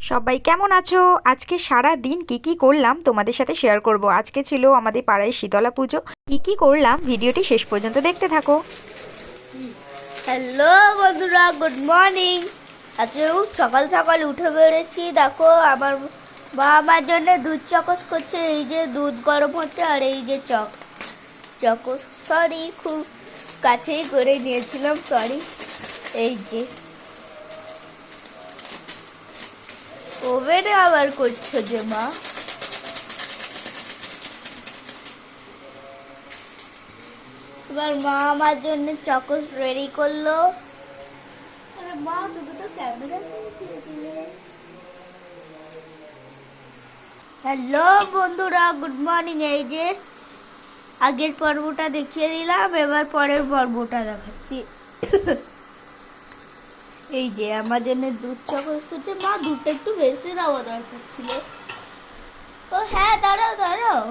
সবাই কেমন আছো? আজকে সারা দিন কি করলাম তোমাদের সাথে শেয়ার করব। আজকে ছিল আমাদের পাড়ায় শীতলা পুজো। কি করলাম ভিডিওটি শেষ পর্যন্ত দেখতে থাকো। হ্যালো বন্ধুরা, গুড মর্নিং। আজকে সকাল সকাল উঠে বেড়েছি। দেখো আমার মা আমার জন্য দুধ চকস করছে। এই যে দুধ গরম হচ্ছে, আর এই যে চকস, সরি খুব কাছেই করে নিয়েছিলাম, সরি। এই যে ওভেনে আবার করছো যে মা? এবার মা আমার জন্য চকস রেডি করলো। আরে মা, তুমি তো ক্যামেরা দিয়ে দিলে। হ্যালো বন্ধুরা, গুড মর্নিং। এই যে আগের পর্বটা দেখিয়ে দিলাম, এবার পরের পর্বটা দেখাচ্ছি। এই যে আমার জন্য দুধ চকস করছে। মা, দুধটা একটু বেশি দেওয়া দরকার ছিল। ও হ্যাঁ, দাঁড়াও দাঁড়াও,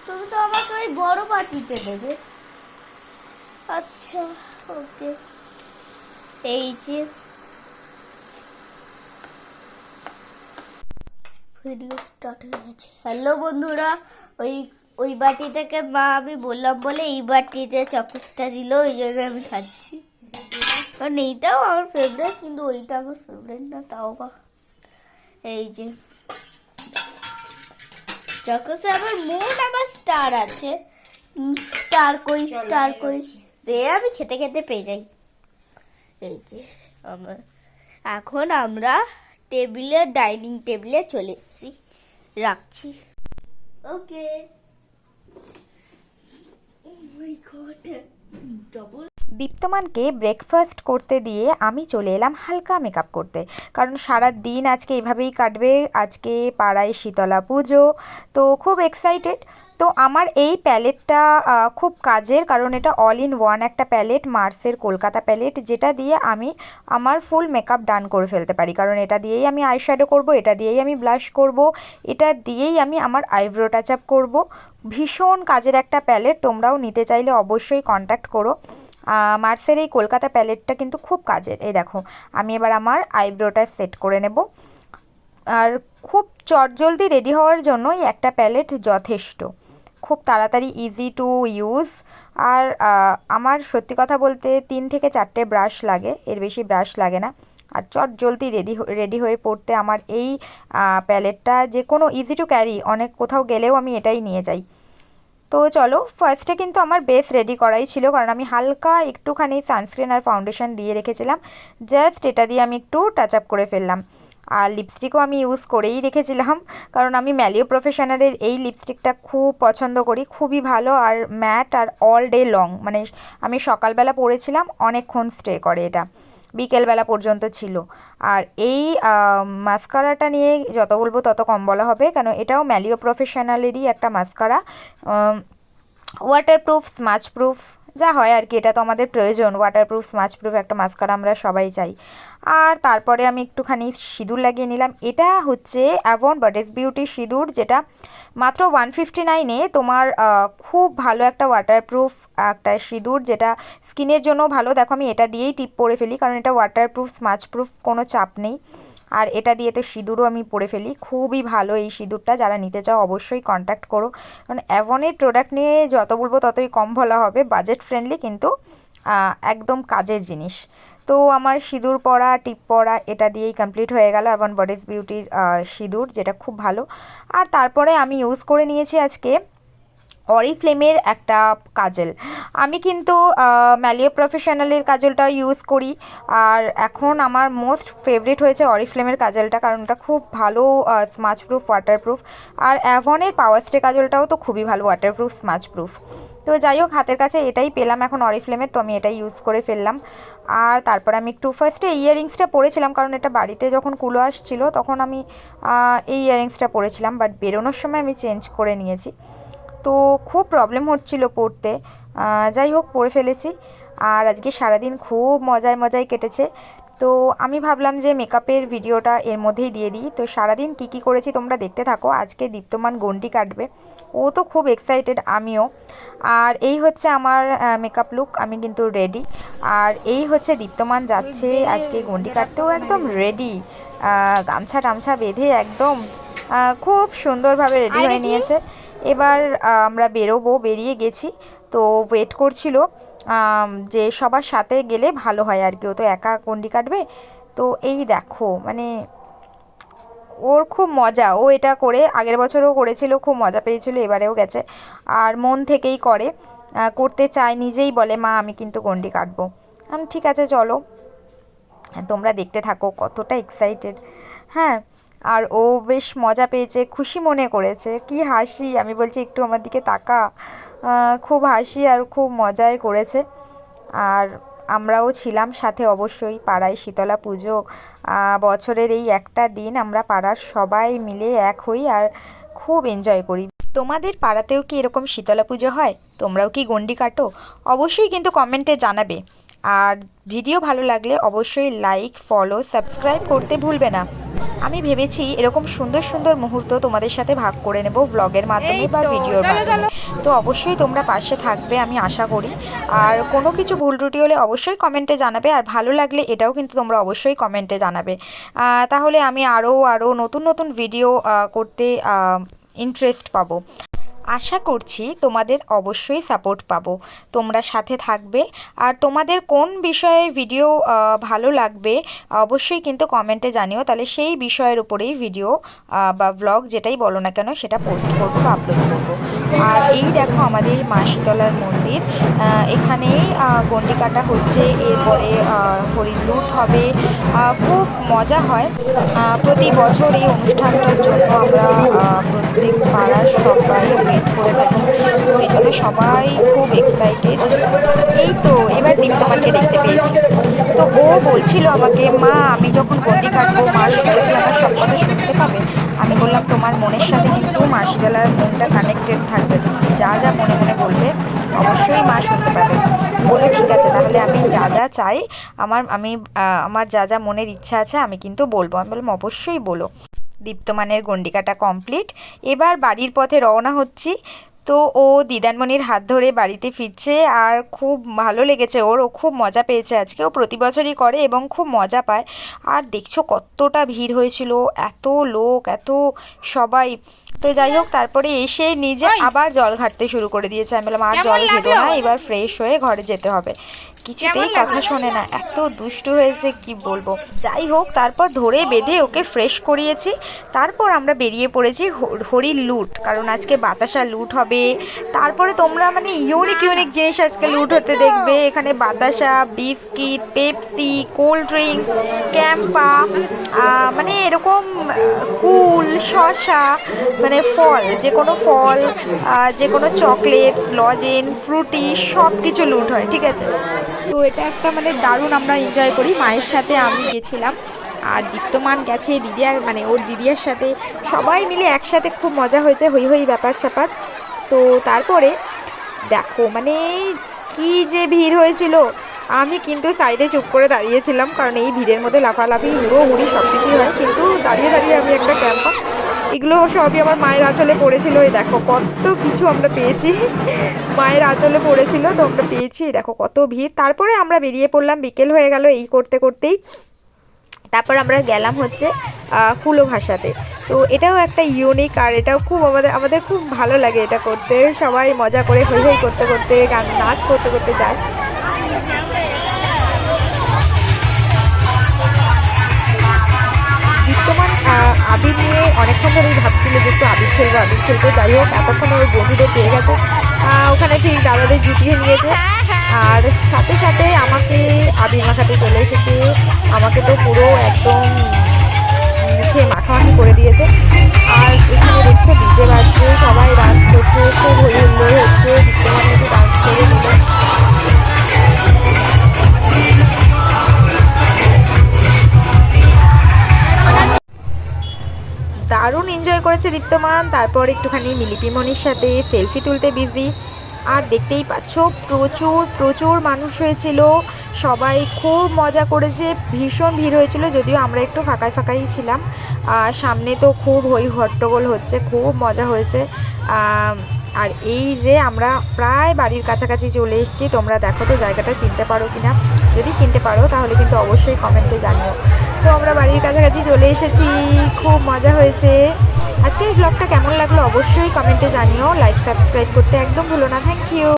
তুমি তো আমাকে ওই বড় বাটিতে দেবে। আচ্ছা, ওকে। এই যে ভিডিও স্টার্ট হয়ে গেছে। হ্যালো বন্ধুরা, ওই ওই বাটি থেকে মা আমি বললাম বলে এই বাটিতে চকসটা দিল, ওই জন্য আমি খাচ্ছি। কারণ এইটাও আমার ফেভারিট, কিন্তু ওইটা আমার ফেভারিট না, তাও বা। এই যে চকসে আবার মুন আবার স্টার আছে। স্টার কই সে আমি খেতে খেতে পেয়ে যাই। এই যে আমার এখন আমরা ডাইনিং টেবিলে চলে এসেছি, রাখছি। ওকে। ডবল। দীপ্তমানকে ব্রেকফাস্ট করতে দিয়ে আমি চলে এলাম হালকা মেকআপ করতে, কারণ সারা দিন আজকে এভাবেই কাটবে। আজকে পাড়ায় শীতলা পুজো, তো খুব এক্সাইটেড। তো আমার এই প্যালেটটা খুব কাজের, কারণ এটা অল ইন ওয়ান একটা প্যালেট, মার্সের কলকাতা প্যালেট, যেটা দিয়ে আমি আমার ফুল মেকআপ ডান করে ফেলতে পারি। কারণ এটা দিয়েই আমি আইশ্যাডো করব, এটা দিয়েই আমি ব্লাশ করব, এটা দিয়েই আমি আমার আইব্রো টাচ আপ করব। ভীষণ কাজের একটা প্যালেট, তোমরাও নিতে চাইলে অবশ্যই কন্ট্যাক্ট করো। মার্সের এই কলকাতা প্যালেটটা কিন্তু খুব কাজের। এই দেখো, আমি এবার আমার আইব্রোটা সেট করে নেব। আর খুব চটজলদি রেডি হওয়ার জন্য এই একটা প্যালেট যথেষ্ট, খুব তাড়াতাড়ি ইজি টু ইউজ। আর আমার সত্যি কথা বলতে 3 থেকে 4টে ব্রাশ লাগে, এর বেশি ব্রাশ লাগে না। আর চটজলদি রেডি হয়ে পড়তে আমার এই প্যালেটটা যে কোনো ইজি টু ক্যারি, অনেক কোথাও গেলেও আমি এটাই নিয়ে যাই। তো চলো, ফার্স্টে কিন্তু আমার বেস রেডি করাই ছিল, কারণ আমি হালকা একটুখানি সানস্ক্রিন আর ফাউন্ডেশন দিয়ে রেখেছিলাম। জাস্ট এটা দিয়ে আমি একটু টাচ আপ করে ফেললাম। আর লিপস্টিকও আমি ইউজ করেই রেখেছিলাম, কারণ আমি ম্যালিও প্রফেশনালের এই লিপস্টিকটা খুব পছন্দ করি, খুবই ভালো আর ম্যাট আর অল ডে লং। মানে আমি সকালবেলা পরেছিলাম, অনেকক্ষণ স্টে করে এটা, বিকেলবেলা পর্যন্ত ছিল। আর এই মাস্কারাটা নিয়ে যত বলবো তত কম বলা হবে, কেন এটাও ম্যালিও প্রফেশনালেরই একটা মাস্কারা। ওয়াটারপ্রুফ, স্মাচপ্রুফ, যা হয় আর কি, এটা তো আমাদের প্রয়োজন। ওয়াটারপ্রুফ স্মাচপ্রুফ একটা মাস্কারা আমরা সবাই চাই। আর তারপরে আমি একটুখানি সিঁদুর লাগিয়ে নিলাম। এটা হচ্ছে অ্যাভন বডেস বিউটি সিঁদুর, যেটা মাত্র 159-এ তোমার খুব ভালো একটা ওয়াটারপ্রুফ একটা সিঁদুর, যেটা স্কিনের জন্য ভালো। দেখো, আমি এটা দিয়েই টিপ পরে ফেলি, কারণ এটা ওয়াটারপ্রুফ স্মাচপ্রুফ, কোনো চাপ নেই। আর এটা দিয়ে তো সিঁদুরও আমি পরে ফেলি, খুবই ভালো এই সিঁদুরটা। যারা নিতে চাও অবশ্যই কন্ট্যাক্ট করো, কারণ অ্যাভনের প্রোডাক্ট নিয়ে যত বলবো ততই কম বলা হবে। বাজেট ফ্রেন্ডলি, কিন্তু একদম কাজের জিনিস। তো আমার সিঁদুর পরা, টিপ পরা এটা দিয়েই কমপ্লিট হয়ে গেল অ্যাভন বডিস বিউটির সিঁদুর, যেটা খুব ভালো। আর তারপরে আমি ইউজ করে নিয়েছি আজকে অরিফ্লেমের একটা কাজল। আমি কিন্তু ম্যালিও প্রফেশনালের কাজলটা ইউজ করি, আর এখন আমার মোস্ট ফেভারিট হয়েছে অরিফ্লেমের কাজলটা, কারণ ওটা খুব ভালো স্মাচপ্রুফ, ওয়াটারপ্রুফ। আর অ্যাভনের পাওয়ার স্টে কাজলটাও তো খুবই ভালো ওয়াটারপ্রুফ, স্মাচপ্রুফ। তো যাই হোক, হাতের কাছে এটাই পেলাম এখন অরিফ্লেমের, তো আমি এটাই ইউজ করে ফেললাম। আর তারপর আমি একটু ফার্স্টে ইয়াররিংসটা পরেছিলাম, কারণ এটা বাড়িতে যখন কুলো আসছিলো তখন আমি এই ইয়াররিংসটা পরেছিলাম, বাট বেরোনোর সময় আমি চেঞ্জ করে নিয়েছি। তো খুব প্রবলেম হচ্ছিল পড়তে, যাই হোক পড়ে ফেলেছি। আর আজকে সারাদিন খুব মজায় কেটেছে। তো আমি ভাবলাম যে মেকআপের ভিডিওটা এর মধ্যেই দিয়ে দিই। তো সারাদিন কি করেছি তোমরা দেখতে থাকো। আজকে দীপ্তমান গন্ডি কাটবে, ও তো খুব এক্সাইটেড, আমিও। আর এই হচ্ছে আমার মেকআপ লুক, আমি কিন্তু রেডি। আর এই হচ্ছে দীপ্তমান যাচ্ছে আজকে গন্ডি কাটতেও একদম রেডি। গামছা টামছা বেঁধে একদম খুব সুন্দরভাবে রেডি হয়ে নিয়েছে। এবার আমরা বেরিয়ে গেছি। তো ওয়েট করছিল যে সবার সাথে গেলে ভালো হয় আর কি, ও তো একা গন্ডি কাটবে। তো এই দেখো মানে ওর খুব মজা, ও এটা করে আগের বছরও করেছিল, খুব মজা পেয়েছিল, এবারেও গেছে। আর মন থেকেই করে, করতে চায়, নিজেই বলে মা আমি কিন্তু গন্ডি কাটবো। আমি ঠিক আছে চলো, তোমরা দেখতে থাকো কতটা এক্সাইটেড। হ্যাঁ, আর ও বেশ মজা পেয়েছে, খুশি মনে করেছে, কি হাসি, আমি বলছি একটু আমার দিকে তাকা। খুব হাসি আর খুব মজাই করেছে। আর আমরাও ছিলাম সাথে অবশ্যই। পাড়ায় শীতলা পুজো, বছরের এই একটা দিন আমরা পাড়ার সবাই মিলে এক হই আর খুব এনজয় করি। তোমাদের পাড়াতেও কি এরকম শীতলা পুজো হয়? তোমরাও কি গন্ডি কাটো? অবশ্যই কিন্তু কমেন্টে জানাবে। আর ভিডিও ভালো লাগলে অবশ্যই লাইক, ফলো, সাবস্ক্রাইব করতে ভুলবে না। আমি ভেবেছি এরকম সুন্দর সুন্দর মুহূর্ত তোমাদের সাথে ভাগ করে নেব ব্লগের মাধ্যমে বা ভিডিওর মাধ্যমে। তো অবশ্যই তোমরা পাশে থাকবে আমি আশা করি। আর কোনো কিছু ভুল ত্রুটি হলে অবশ্যই কমেন্টে জানাবে। আর ভালো লাগলে এটাও কিন্তু তোমরা অবশ্যই কমেন্টে জানাবে। তাহলে আমি আরও নতুন নতুন ভিডিও করতে ইন্টারেস্ট পাবো। আশা করছি তোমাদের অবশ্যই সাপোর্ট পাবো, তোমরা সাথে থাকবে। আর তোমাদের কোন বিষয়ে ভিডিও ভালো লাগবে অবশ্যই কিন্তু কমেন্টে জানিও, তাহলে সেই বিষয়ের উপরেই ভিডিও বা ব্লগ যেটাই বলো না কেন সেটা পোস্ট করবো বা আপলোড করবো। আর এই দেখো আমাদের মা শীতলার মন্দির, এখানেই গন্ডি কাটা হচ্ছে, এরপরে হরিণ লুট হবে, খুব মজা হয়। প্রতি বছর এই অনুষ্ঠানটার জন্য আমরা প্রত্যেক পাড়ার সবাই ওয়েট করে থাকি, তো এই জন্য সবাই খুব এক্সাইটেড। এই তো এবার দীপ্তমানকে দেখতে পেয়েছি। তো ও বলছিল আমাকে মা আমি যখন গন্ডি কাটবো মা শীতলা কি আমার সব কথা শুনতে পাবে? আমি বললাম তোমার মনের সাথে কিন্তু মা শীতলার মনটা কানেক্টেড থাকবে, তুমি যা যা মনে মনে বলবে অবশ্যই মা শুনতে পাবে। বলে ঠিক আছে তাহলে আমি যা যা চাই, আমার যা যা মনের ইচ্ছা আছে আমি কিন্তু বলবো। আমি বললাম অবশ্যই বলো। দীপ্তমানের গন্ডি কাটা কমপ্লিট, এবার বাড়ির পথে রওনা হচ্ছি। তো ও দিদানমণির হাত ধরে বাড়িতে ফিরছে আর খুব ভালো লেগেছে ওর, ও খুব মজা পেয়েছে আজকে। ও প্রতি বছরই করে এবং খুব মজা পায়। আর দেখছো কতটা ভিড় হয়েছিল, এত লোক, এত সবাই। তো যাই হোক তারপরে এসে নিজে আবার জল ঘাটতে শুরু করে দিয়েছে। আমি বললাম আর জল ঘেটো না, এবার ফ্রেশ হয়ে ঘরে যেতে হবে। কিছুতেই কথা শোনে না, এত দুষ্টু হয়েছে কি বলবো। যাই হোক তারপর ধরে বেঁধে ওকে ফ্রেশ করিয়েছি। তারপর আমরা বেরিয়ে পড়েছি হরির লুট, কারণ আজকে বাতাসা লুট হবে। তারপরে তোমরা মানে ইউনিক ইউনিক জিনিস আজকে লুট হতে দেখবে। এখানে বাতাসা, biscuit, Pepsi, cold drinks, Campa, মানে এরকম কুল, শসা, মানে ফল, যে কোনো ফল, যে কোনো চকলেটস, লজেন্স, ফ্রুটি সব কিছু লুট হয়, ঠিক আছে। তো এটা একটা মানে দারুণ আমরা এনজয় করি। মায়ের সাথে আমি গেছিলাম আর দীপ্তমান গেছে দিদিয়ার মানে ওর দিদিয়ার সাথে, সবাই মিলে একসাথে খুব মজা হয়েছে, হই হই ব্যাপার স্যাপার। তো তারপরে দেখো মানে কি যে ভিড় হয়েছিল, আমি কিন্তু সাইডে চুপ করে দাঁড়িয়েছিলাম, কারণ এই ভিড়ের মধ্যে লাফালাফি হুড়োহুড়ি সব কিছুই হয়, কিন্তু দাঁড়িয়ে দাঁড়িয়ে আমি একটা ক্যাম্পা, এগুলো সবই আমার মায়ের আঁচলে পড়েছিল। এই দেখো কত কিছু আমরা পেয়েছি, মায়ের আঁচলে পড়েছিল তো আমরা পেয়েছি। দেখো কত ভিড়। তারপরে আমরা বেরিয়ে পড়লাম, বিকেল হয়ে গেল এই করতে করতেই। তারপর আমরা গেলাম হচ্ছে কুলো ভাষাতে। তো এটাও একটা ইউনিক, আর এটাও খুব আমাদের খুব ভালো লাগে এটা করতে। সবাই মজা করে হই হই করতে করতে, গান নাচ করতে করতে যায়। বিদ্যমান আবির নিয়ে অনেকক্ষণ ধরেই ভাবছিল যে একটু আবির খেলবো। যাই হোক এতক্ষণ ওর বন্ধুদের পেয়ে গেছে, ওখানে ঠিক দাদাদের জুটিয়ে নিয়েছে। আর সাথে সাথে আমাকে আবির মাখাতে চলে এসেছে, আমাকে তো পুরো একদম মুখে মাখামাখি করে দিয়েছে। আর এখানে দেখছো ডিজে বাজছে, সবাই ডান্স করছে, খুব হই হুল্লোড় হচ্ছে। বিদ্যমান একটু ডান্স করে দিল। দারুণ এনজয় করেছে দীপ্তমান। তারপর একটুখানি মিলিপিমনির সাথে সেলফি তুলতে বিজি। আর দেখতেই পাচ্ছ প্রচুর প্রচুর মানুষ হয়েছিল, সবাই খুব মজা করেছে, ভীষণ ভিড় হয়েছিল। যদিও আমরা একটু ফাঁকায় ফাঁকাই ছিলাম, সামনে তো খুব হই হট্টগোল হচ্ছে, খুব মজা হয়েছে। আর এই যে আমরা প্রায় বাড়ির কাছাকাছি চলে এসেছি। তোমরা দেখো তো জায়গাটা চিনতে পারো কিনা, যদি চিনতে পারো তাহলে কিন্তু অবশ্যই কমেন্টে জানিও। তো আমরা বাড়ির কাছাকাছি চলে এসেছি, খুব মজা হয়েছে। আজকের ব্লগটা কেমন লাগলো অবশ্যই কমেন্টে জানিও, লাইক সাবস্ক্রাইব করতে একদম ভুলো না। Thank you.